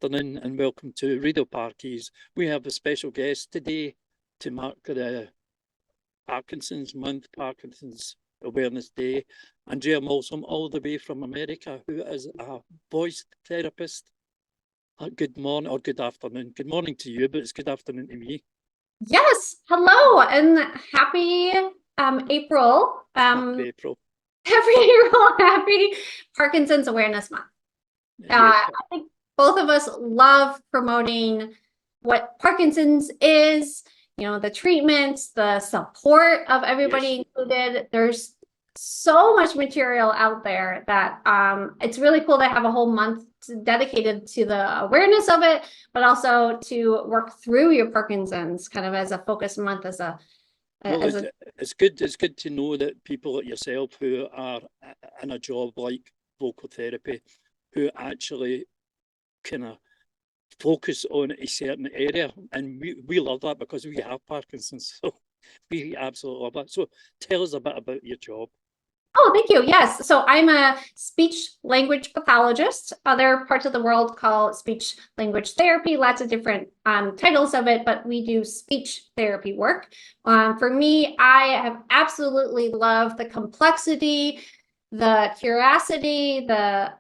afternoon and welcome to Radio Parkies. We have a special guest today to mark the Parkinson's Month, Parkinson's Awareness Day. Andrea Malsom, all the way from America, who is a voice therapist. Good morning or good afternoon. Good morning to you, but it's good afternoon to me. Yes, hello and happy April. Happy April. Happy April, happy Parkinson's Awareness Month. I think both of us love promoting what Parkinson's is, you know, the treatments, the support of everybody included. There's so much material out there that it's really cool to have a whole month dedicated to the awareness of it, but also to work through your Parkinson's kind of as a focus month, it's good to know that people like yourself who are in a job like vocal therapy, who actually kind of focus on a certain area, and we love that because we have Parkinson's, so we absolutely love that. So tell us a bit about your job. Oh, thank you. Yes. So I'm a speech language pathologist. Other parts of the world call speech language therapy, lots of different titles of it, but we do speech therapy work. For me, I have absolutely loved the complexity, the curiosity, the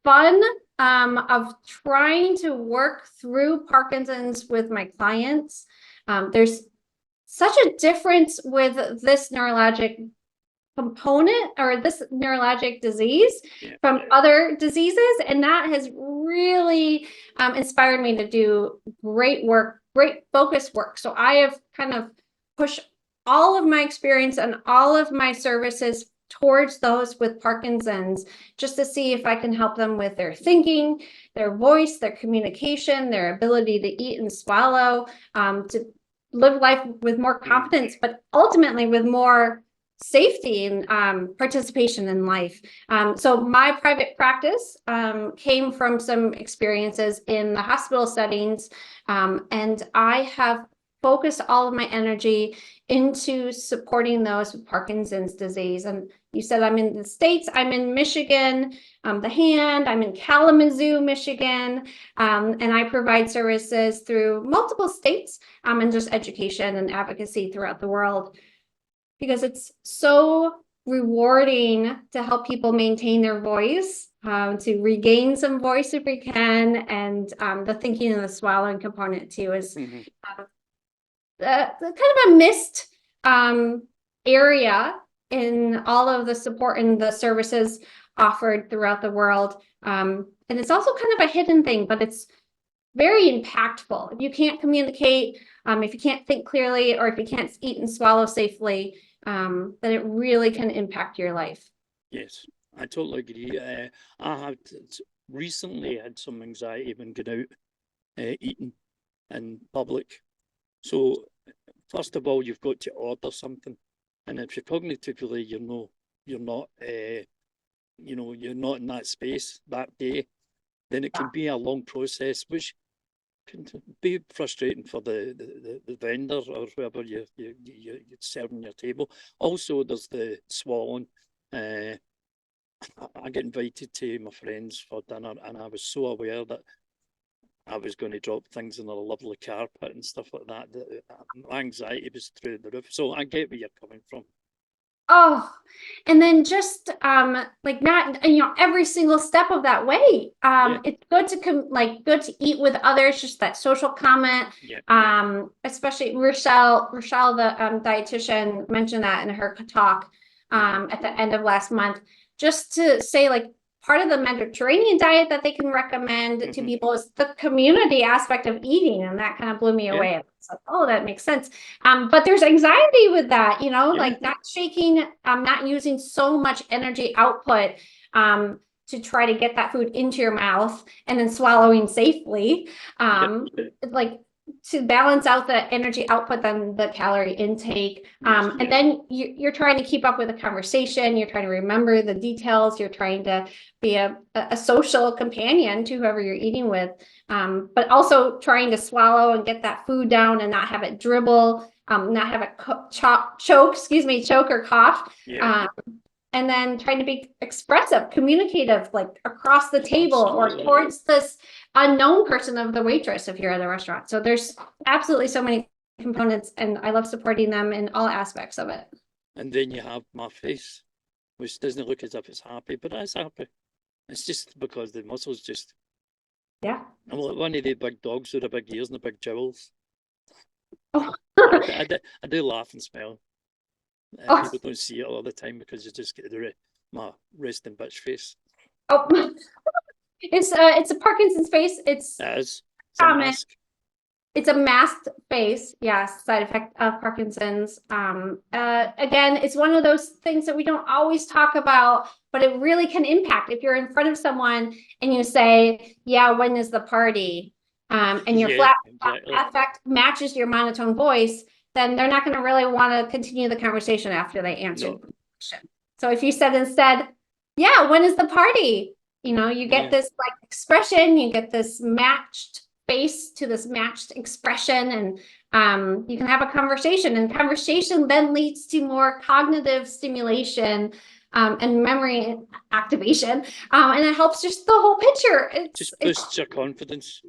fun of trying to work through Parkinson's with my clients. There's such a difference with this neurologic component or this neurologic disease from other diseases, and that has really inspired me to do great work, great focus work. So I have kind of pushed all of my experience and all of my services towards those with Parkinson's, just to see if I can help them with their thinking, their voice, their communication, their ability to eat and swallow, to live life with more confidence, but ultimately with more safety and participation in life. So my private practice came from some experiences in the hospital settings, and I have focused all of my energy into supporting those with Parkinson's disease. And you said I'm in the States, I'm in Michigan, I'm in Kalamazoo, Michigan, and I provide services through multiple states and just education and advocacy throughout the world, because it's so rewarding to help people maintain their voice, to regain some voice if we can, and the thinking and the swallowing component too is the kind of a missed area in all of the support and the services offered throughout the world. And it's also kind of a hidden thing, but it's very impactful. If you can't communicate, if you can't think clearly, or if you can't eat and swallow safely, then it really can impact your life. Yes, I totally agree. I have recently had some anxiety when going out eating in public. So first of all, you've got to order something, and if you're cognitively you're not in that space that day, then it can be a long process, which can be frustrating for the vendor or whoever you're serving your table. Also, there's the swallowing. I get invited to my friends for dinner, and I was so aware that I was going to drop things in a lovely carpet and stuff like that. My anxiety was through the roof. So I get where you're coming from. Oh, and then just like not, every single step of that way. It's good to good to eat with others, just that social comment. Especially Rochelle, the dietitian, mentioned that in her talk at the end of last month, just to say, like, part of the Mediterranean diet that they can recommend to people is the community aspect of eating, and that kind of blew me away. It's like, oh, that makes sense. But there's anxiety with that, like not shaking, not using so much energy output to try to get that food into your mouth and then swallowing safely. Like, to balance out the energy output than the calorie intake. And then you're trying to keep up with the conversation, you're trying to remember the details, you're trying to be a social companion to whoever you're eating with, but also trying to swallow and get that food down and not have it dribble, not have it choke or cough. and then trying to be expressive, communicative, like across the table Absolutely. or towards this unknown person of the waitress if you're at a restaurant. So there's absolutely so many components, and I love supporting them in all aspects of it. And then you have my face, which doesn't look as if it's happy, but it's happy. It's just because the muscles just. Yeah. I'm like one of the big dogs with the big ears and the big jowls. Oh. I do laugh and smile. Oh. People don't see it all the time because you just get my resting bitch face. Oh, it's a Parkinson's face. It's It's common. a mask. It's a masked face, yes, side effect of Parkinson's. Again, it's one of those things that we don't always talk about, but it really can impact. If you're in front of someone and you say, yeah, when is the party? And your flat affect matches your monotone voice, then they're not going to really want to continue the conversation after they answered the question. So if you said instead, yeah, when is the party? You know, you get this like expression, you get this matched face to this matched expression, and you can have a conversation, and conversation then leads to more cognitive stimulation and memory activation, and it helps just the whole picture. Just boosts your confidence.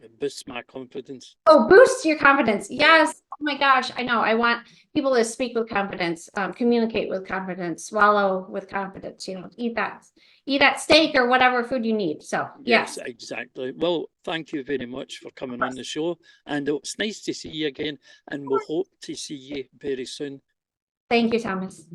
It boosts my confidence. Oh, boost your confidence. Yes. Oh my gosh. I know. I want people to speak with confidence, communicate with confidence, swallow with confidence, you know, eat that steak or whatever food you need. So yes, exactly. Well, thank you very much for coming on the show, and it's nice to see you again, and we'll hope to see you very soon. Thank you, Thomas.